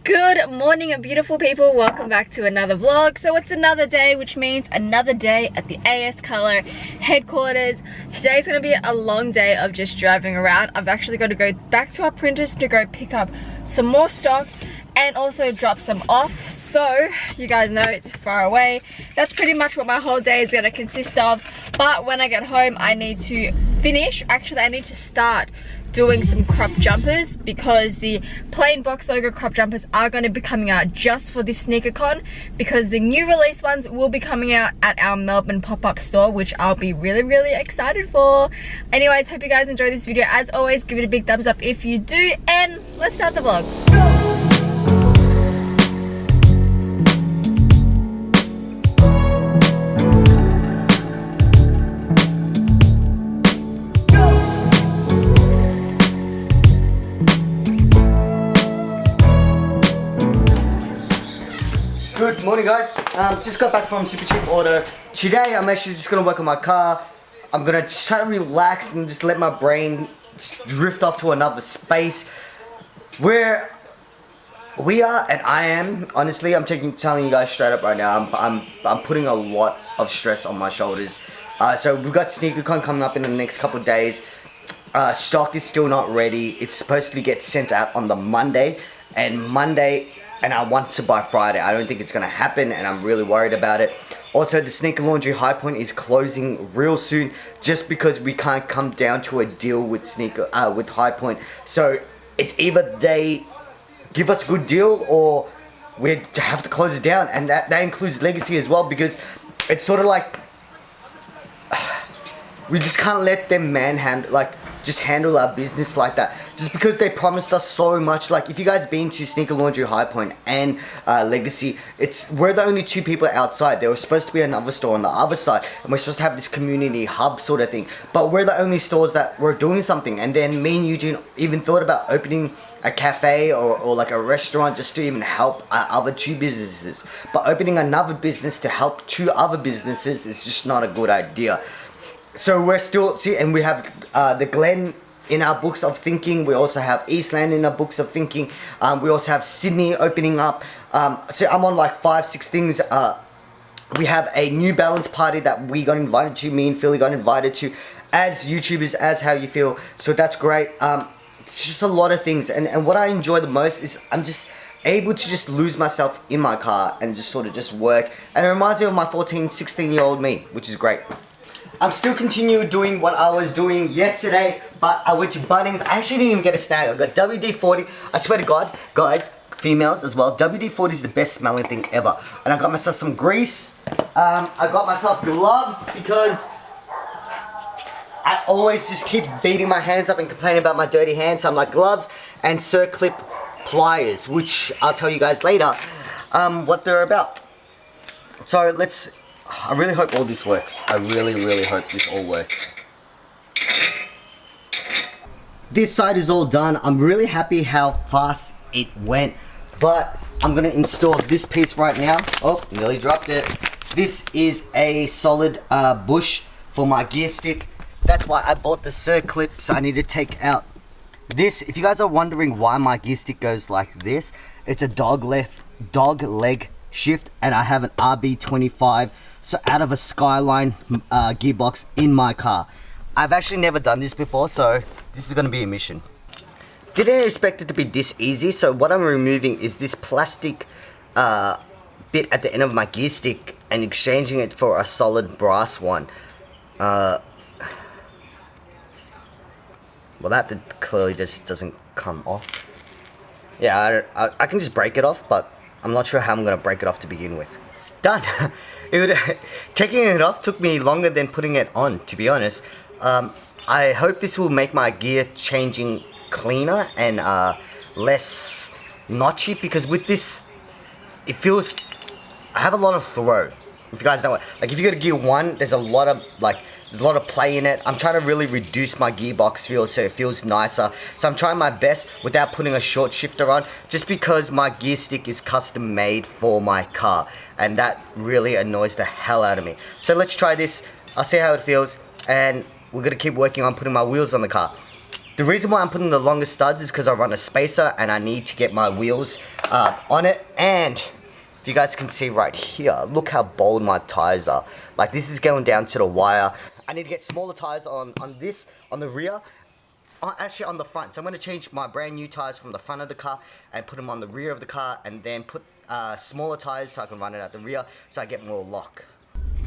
Good morning, beautiful people. Welcome back to another vlog. So it's another day, which means another day at the AS Color headquarters. Today's gonna be a long day of just driving around. I've actually got to go back to our printers to go pick up some more stock and also drop some off. So you guys know it's far away. That's pretty much what my whole day is gonna consist of. But when I get home, I need to finish. Actually, I need to start doing some crop jumpers because the plain box logo crop jumpers are going to be coming out just for this sneaker con, because the new release ones will be coming out at our Melbourne pop-up store, which I'll be really excited for. Anyways, hope you guys enjoy this video. As always, give it a big thumbs up if you do, and let's start the vlog. Good morning, guys. Just got back from Super Cheap Auto. Today I'm actually just gonna work on my car. I'm gonna just try to relax and just let my brain just drift off to another space where we are, and I am. Honestly, I'm telling you guys straight up right now. I'm putting a lot of stress on my shoulders. So we've got SneakerCon coming up in the next couple of days. Stock is still not ready. It's supposed to get sent out on the Monday, and I want to buy Friday. I don't think it's gonna happen, and I'm really worried about it. Also, the Sneaker Laundry High Point is closing real soon, just because we can't come down to a deal with High Point. So it's either they give us a good deal, or we have to close it down, and that includes Legacy as well, because it's sort of like we just can't let them just handle our business like that, just because they promised us so much. Like, if you guys been to Sneaker Laundry High Point and Legacy, we're the only two people outside. There was supposed to be another store on the other side, and we're supposed to have this community hub sort of thing, but we're the only stores that were doing something. And then me and Eugene even thought about opening a cafe or like a restaurant, just to even help our other two businesses. But opening another business to help two other businesses is just not a good idea. So we're still, and we have the Glen in our books of thinking. We also have Eastland in our books of thinking. We also have Sydney opening up. So I'm on like 5-6 things. We have a New Balance party that we got invited to. Me and Philly got invited to as YouTubers, as How You Feel. So that's great. It's just a lot of things. And what I enjoy the most is I'm just able to just lose myself in my car and just sort of just work. And it reminds me of my 16-year-old me, which is great. I'm still continuing doing what I was doing yesterday, but I went to Bunnings. I actually didn't even get a snag. I got WD-40. I swear to God, guys, females as well, WD-40 is the best smelling thing ever. And I got myself some grease. I got myself gloves, because I always just keep beating my hands up and complaining about my dirty hands. So I'm like, gloves and circlip pliers, which I'll tell you guys later what they're about. So I really hope all this works. I really hope this all works. This side is all done. I'm really happy how fast it went, but I'm gonna install this piece right now. Oh, nearly dropped it. This is a solid bush for my gear stick. That's why I bought the circlip, so I need to take out this. If you guys are wondering why my gear stick goes like this, it's a dog leg shift, and I have an RB25, so out of a Skyline gearbox in my car. I've actually never done this before, so this is going to be a mission. Didn't expect it to be this easy. So what I'm removing is this plastic bit at the end of my gear stick and exchanging it for a solid brass one. Well, that clearly just doesn't come off. Yeah, I can just break it off, but I'm not sure how I'm going to break it off to begin with. Done. Taking it off took me longer than putting it on, to be honest. I hope this will make my gear changing cleaner and less notchy, because with this, it feels, I have a lot of throw. If you guys know it, like if you go to gear 1, there's a lot of play in it. I'm trying to really reduce my gearbox feel so it feels nicer. So I'm trying my best without putting a short shifter on, just because my gear stick is custom made for my car, and that really annoys the hell out of me. So let's try this. I'll see how it feels, and we're gonna keep working on putting my wheels on the car. The reason why I'm putting the longer studs is because I run a spacer and I need to get my wheels on it. And if you guys can see right here, look how bold my tires are. Like, this is going down to the wire. I need to get smaller tires on the rear. Actually on the front. So I'm going to change my brand new tires from the front of the car and put them on the rear of the car, and then put smaller tires so I can run it at the rear so I get more lock.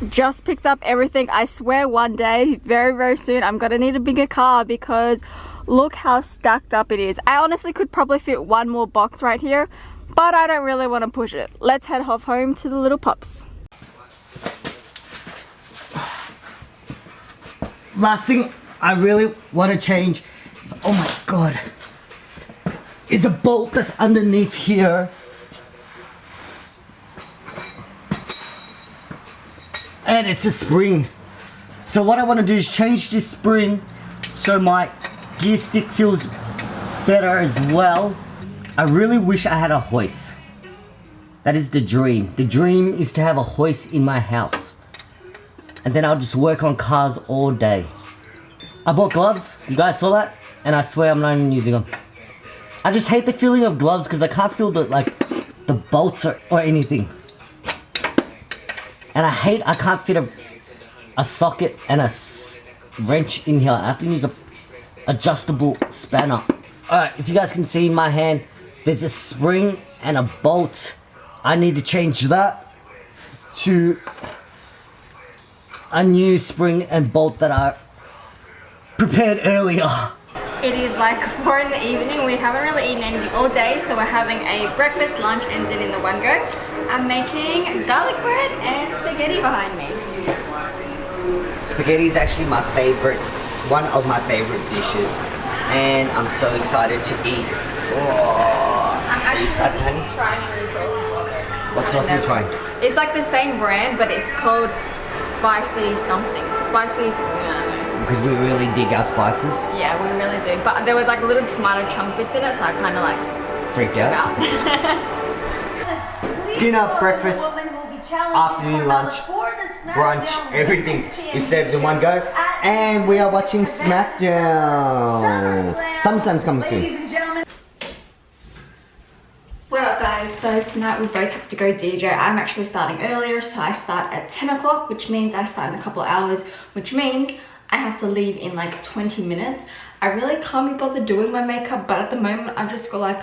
Just picked up everything. I swear one day, very soon, I'm gonna need a bigger car because look how stacked up it is. I honestly could probably fit one more box right here, but I don't really want to push it. Let's head off home to the little pups. Last thing I really want to change, oh my god, is a bolt that's underneath here. And it's a spring. So what I want to do is change this spring so my gear stick feels better as well. I really wish I had a hoist. That is the dream. The dream is to have a hoist in my house. And then I'll just work on cars all day. I bought gloves, you guys saw that? And I swear I'm not even using them. I just hate the feeling of gloves because I can't feel the bolts or anything. And I can't fit a socket and a wrench in here. I have to use a adjustable spanner. Alright, if you guys can see in my hand, there's a spring and a bolt. I need to change that to a new spring and bolt that I prepared earlier. It is like 4 in the evening. We haven't really eaten anything all day, so we're having a breakfast, lunch and dinner in the one go. I'm making garlic bread and spaghetti behind me. Spaghetti is actually my favorite, one of my favorite dishes, and I'm so excited to eat. Oh, are you excited, honey? Trying new sauces. What sauce are you trying? It's like the same brand, but it's called spicy something. Spicy, I don't know. Because we really dig our spices. Yeah, we really do. But there was like little tomato chunk bits in it, so I kind of like freaked out. Dinner, breakfast, afternoon lunch, brunch, everything is served in one go. And we are watching SmackDown. SummerSlam's coming soon. What up guys, so tonight we both have to go DJ. I'm actually starting earlier, so I start at 10 o'clock, which means I start in a couple of hours, which means I have to leave in like 20 minutes. I really can't be bothered doing my makeup, but at the moment I've just got like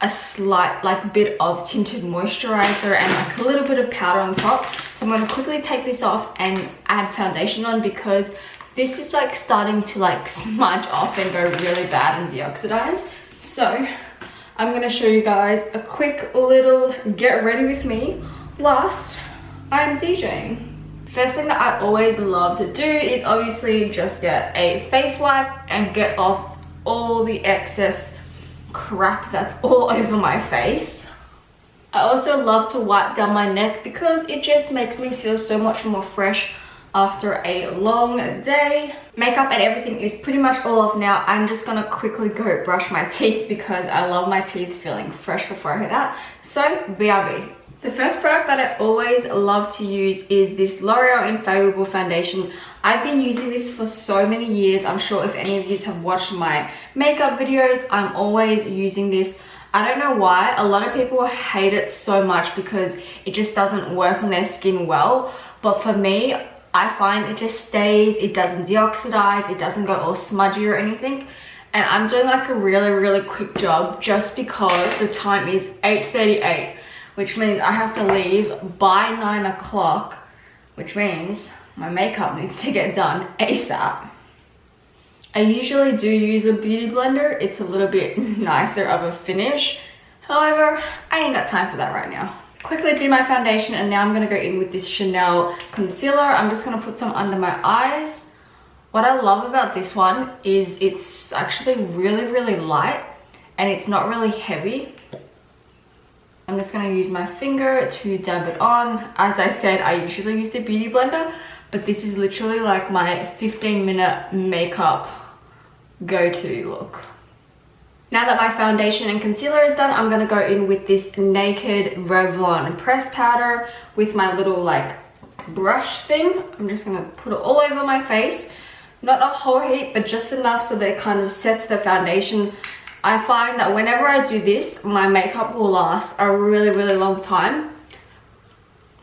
a slight bit of tinted moisturizer and like a little bit of powder on top. So I'm going to quickly take this off and add foundation on because this is like starting to like smudge off and go really bad and deoxidize. So I'm going to show you guys a quick little get ready with me whilst I'm DJing. First thing that I always love to do is obviously just get a face wipe and get off all the excess crap that's all over my face. I also love to wipe down my neck because it just makes me feel so much more fresh after a long day. Makeup and everything is pretty much all off now. I'm just gonna quickly go brush my teeth because I love my teeth feeling fresh before I head out. So BRB. The first product that I always love to use is this L'Oreal Infallible Foundation. I've been using this for so many years. I'm sure if any of you have watched my makeup videos, I'm always using this. I don't know why. A lot of people hate it so much because it just doesn't work on their skin well. But for me, I find it just stays, it doesn't deoxidize, it doesn't go all smudgy or anything. And I'm doing like a really quick job just because the time is 8:38. Which means I have to leave by 9 o'clock, which means my makeup needs to get done ASAP. I usually do use a beauty blender. It's a little bit nicer of a finish. However, I ain't got time for that right now. Quickly do my foundation and now I'm gonna go in with this Chanel concealer. I'm just gonna put some under my eyes. What I love about this one is it's actually really light and it's not really heavy. I'm just going to use my finger to dab it on. As I said, I usually use the beauty blender, but this is literally like my 15-minute makeup go-to look. Now that my foundation and concealer is done, I'm going to go in with this Naked Revlon press powder with my little like brush thing. I'm just going to put it all over my face. Not a whole heap, but just enough so that it kind of sets the foundation. I find that whenever I do this, my makeup will last a really, really long time.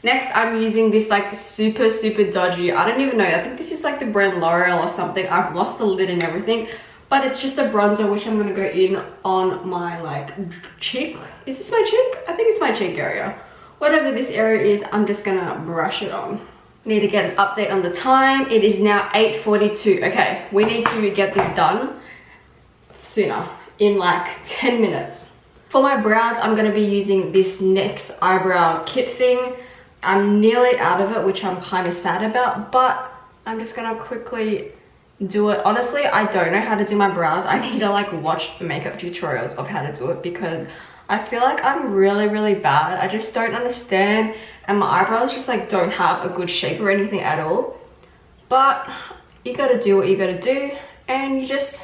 Next, I'm using this like super dodgy, I don't even know, I think this is like the brand L'Oreal or something. I've lost the lid and everything, but it's just a bronzer which I'm gonna go in on my like cheek. Is this my cheek? I think it's my cheek area. Whatever this area is, I'm just gonna brush it on. Need to get an update on the time. It is now 8:42. Okay, we need to get this done sooner, in like 10 minutes. For my brows, I'm gonna be using this NYX eyebrow kit thing. I'm nearly out of it, which I'm kind of sad about, but I'm just gonna quickly do it. Honestly, I don't know how to do my brows. I need to like watch the makeup tutorials of how to do it because I feel like I'm really bad. I just don't understand, and my eyebrows just like don't have a good shape or anything at all. But you gotta do what you gotta do, and you just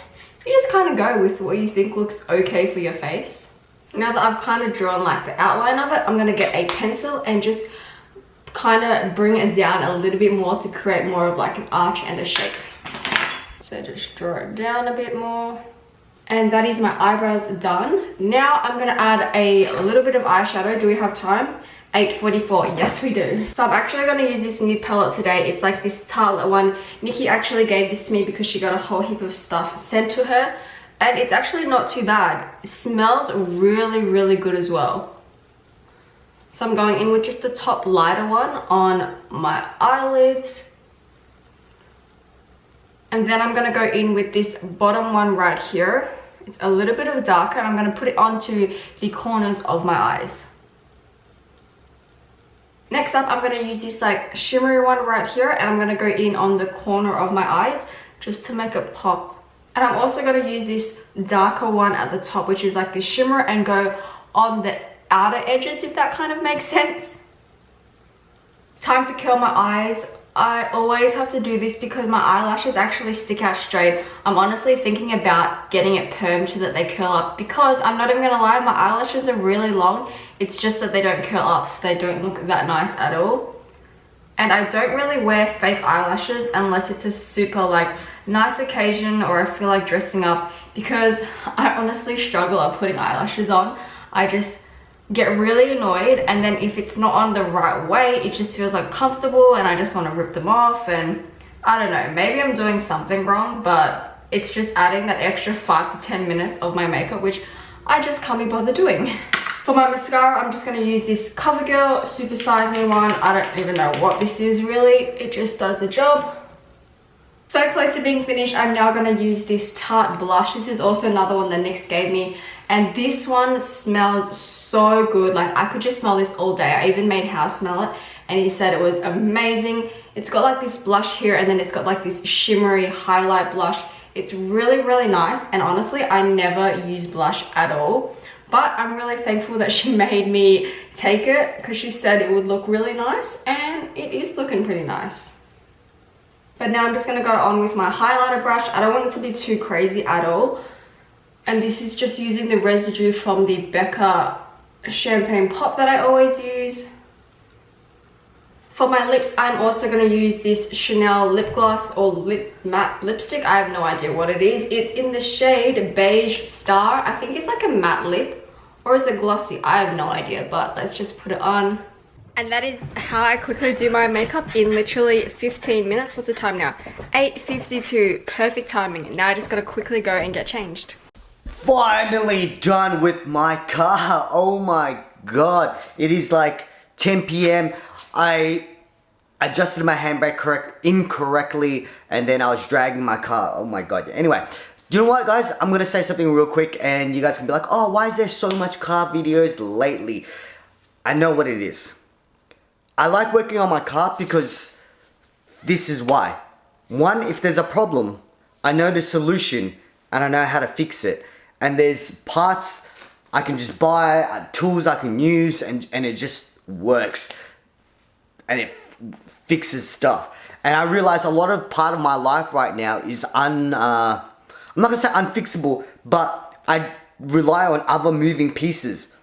kind of go with what you think looks okay for your face. Now that I've kind of drawn like the outline of it, I'm gonna get a pencil and just kind of bring it down a little bit more to create more of like an arch and a shape. So just draw it down a bit more. And that is my eyebrows done. Now I'm gonna add a little bit of eyeshadow. Do we have time? 8:44, yes we do. So I'm actually gonna use this new palette today. It's like this Tartelette one. Nikki actually gave this to me because she got a whole heap of stuff sent to her. And it's actually not too bad. It smells really good as well. So I'm going in with just the top lighter one on my eyelids. And then I'm gonna go in with this bottom one right here. It's a little bit of a darker, and I'm gonna put it onto the corners of my eyes. Next up, I'm gonna use this like shimmery one right here, and I'm gonna go in on the corner of my eyes just to make it pop. And I'm also gonna use this darker one at the top, which is like the shimmer, and go on the outer edges, if that kind of makes sense. Time to curl my eyes. I always have to do this because my eyelashes actually stick out straight. I'm honestly thinking about getting it permed so that they curl up, because I'm not even gonna lie, my eyelashes are really long. It's just that they don't curl up, so they don't look that nice at all. And I don't really wear fake eyelashes unless it's a super like nice occasion or I feel like dressing up, because I honestly struggle at putting eyelashes on. I just get really annoyed, and then if it's not on the right way, it just feels uncomfortable and I just want to rip them off. And I don't know, maybe I'm doing something wrong, but it's just adding that extra 5 to 10 minutes of my makeup, which I just can't be bothered doing. For my mascara, I'm just going to use this CoverGirl Super Size Me one. I don't even know what this is really, it just does the job. So close to being finished, I'm now going to use this Tarte blush. This is also another one that NYX gave me, and this one smells so good. Like I could just smell this all day. I even made Hao smell it, and he said it was amazing. It's got like this blush here, and then it's got like this shimmery highlight blush. It's really nice, and honestly I never use blush at all, but I'm really thankful that she made me take it because she said it would look really nice, and it is looking pretty nice. But now I'm just going to go on with my highlighter brush. I don't want it to be too crazy at all, and this is just using the residue from the Becca Champagne Pop that I always use. For my lips, I'm also going to use this Chanel lip gloss or lip matte lipstick. I have no idea what it is. It's in the shade Beige Star. I think it's like a matte lip, or is it glossy? I have no idea, but let's just put it on. And that is how I quickly do my makeup in literally 15 minutes. What's the time now? 8:52. Perfect timing. Now I just gotta quickly go and get changed. Finally done with my car. Oh my god. It is like 10 p.m. I adjusted my handbrake incorrectly, and then I was dragging my car. Oh my god. Anyway, do you know what, guys? I'm gonna say something real quick, and you guys can be like, oh, why is there so much car videos lately? I know what it is. I like working on my car because this is why. One, if there's a problem, I know the solution and I know how to fix it. And there's parts I can just buy, tools I can use, and it just works. And it fixes stuff. And I realize a lot of part of my life right now is I'm not gonna say unfixable, but I rely on other moving pieces.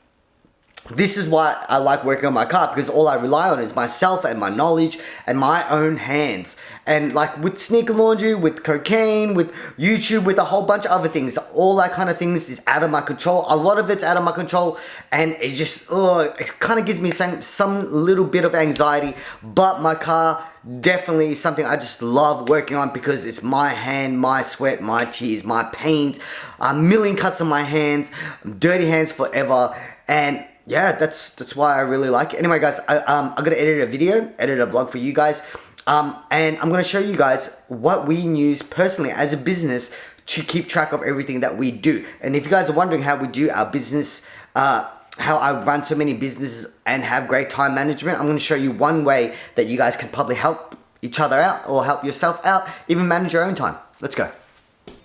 this is why I like working on my car, because all I rely on is myself and my knowledge and my own hands. And like with sneaker laundry, with KOKAINE, with YouTube, with a whole bunch of other things, all that kind of things is out of my control. A lot of it's out of my control, and it just, it kind of gives me some little bit of anxiety. But my car definitely is something I just love working on, because it's my hand, my sweat, my tears, my pains, a million cuts on my hands, dirty hands forever. And yeah, that's why I really like it. Anyway, guys, I'm gonna edit a vlog for you guys, and I'm gonna show you guys what we use personally as a business to keep track of everything that we do. And if you guys are wondering how we do our business, how I run so many businesses and have great time management, I'm gonna show you one way that you guys can probably help each other out, or help yourself out, even manage your own time. Let's go.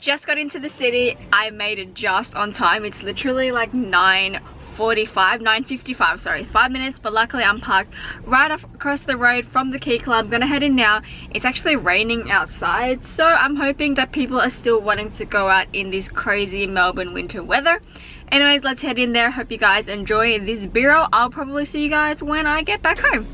Just got into the city. I made it just on time. It's literally like 9:55, sorry, 5 minutes, but luckily I'm parked right off across the road from the Key Club. I'm gonna head in now. It's actually raining outside, so I'm hoping that people are still wanting to go out in this crazy Melbourne winter weather. Anyways, let's head in there. Hope you guys enjoy this B-roll. I'll probably see you guys when I get back home.